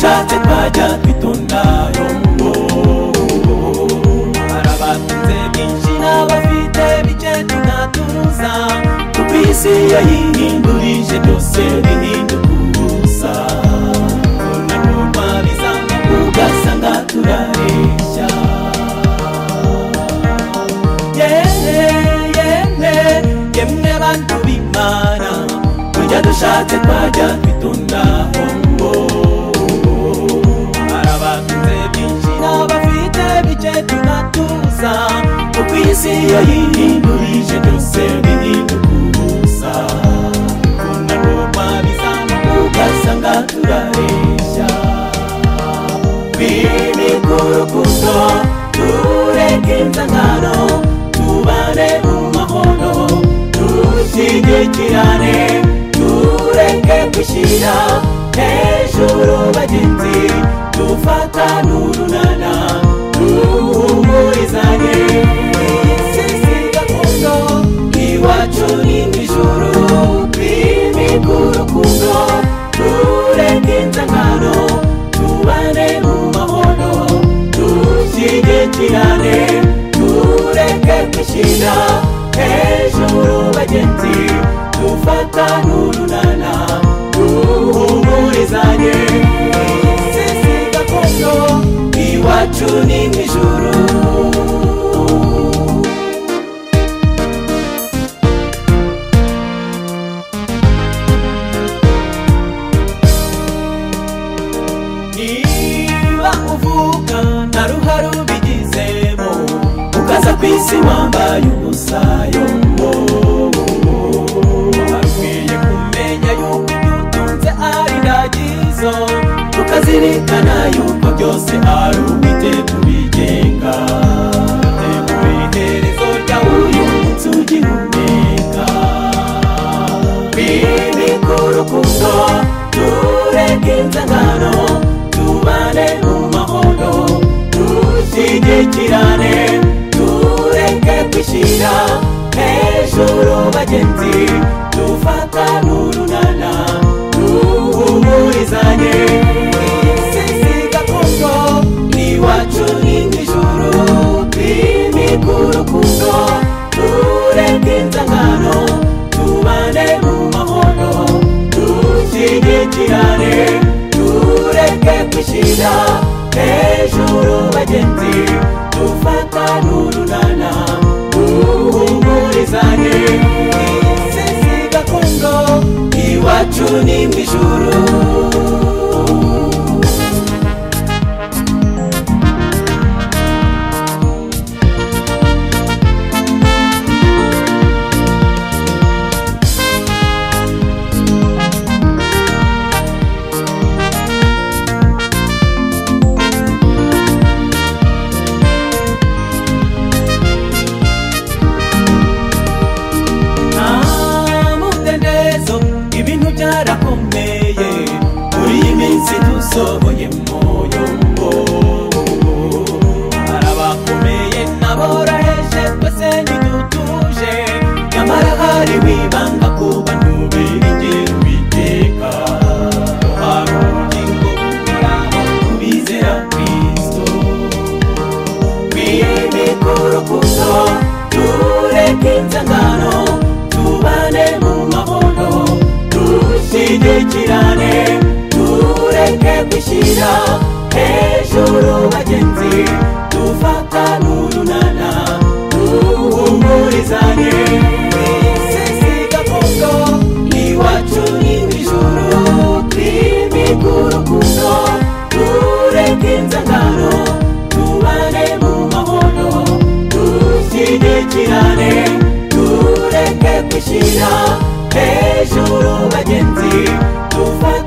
dushatse twajya twitonda yombo arabatunze byinshi n'abafite bike tunatuza kuko isi yayihindurije byose bihinduka ubusa ntabwo bizanga ugasanga turareshya yemwe bantu b'Imana tujya dushatse twajya twitonda yombo arabatunze byinshi n'abafite bike tunatuza kuko isi yayihindurije byose bihinduka ubusa ntabwo bizanga ugasanga turareshya twimike urukundo tureke inzangano tubane mu mahoro dushyigikirane tureke kwishyira hejuru bagenzi dufatane urunana duhumurizanye isi gakondo iwacu ni mu ijuru twimike urukundo tureke inzangano tubane mu mahoro dushyigikirane tureke kwishyira hejuru bagenzi dufatane urunana duhumurizanye isi gakondo iwacu ni mu ijuru niba uvuga nta ruhare ubigizemo ukaza ku isi wambaye ubusa yombo hakwiye kumenya yuko ibyo utunze ari ndagizo tukazirikana yuko byose ari Uwiteka ubigenga tegura iherezo ryawe uyu munsi ugihumeka twimike urukundo tureke inzangano tubane mu mahoro dushyigikirane tureke kwishyira hejuru bagenzi dufatane urunana duhumurizanye isi gakondo iwacu ni mu ijuru twimike urukundo tureke inzangano tubane mu mahoro dushyigikirane tureke kwishyira hejuru bagenzi dufatane urunana duhumurizanye isi gakondo iwacu ni mu ijuru ibintu byarakomeye muri iyi minsi dusohoyemo yombo arabakomeye n'aboroheje twese ntidutuje nyamara hari wibanga ku bantu biringira Uwiteka hari ubugingo buhoraho ku bizera Kristo twimike urukundo tureke inzangano tubane mu mahoro dushyigikirane tureke kwishyira hejuru bagenzi dufatane urunana duhumurizanye isi gakondo iwacu ni mu ijuru twimike urukundo tureke inzangano tubane mu mahoro dushyigikirane tureke kwishyira hejuru bagenzi dufata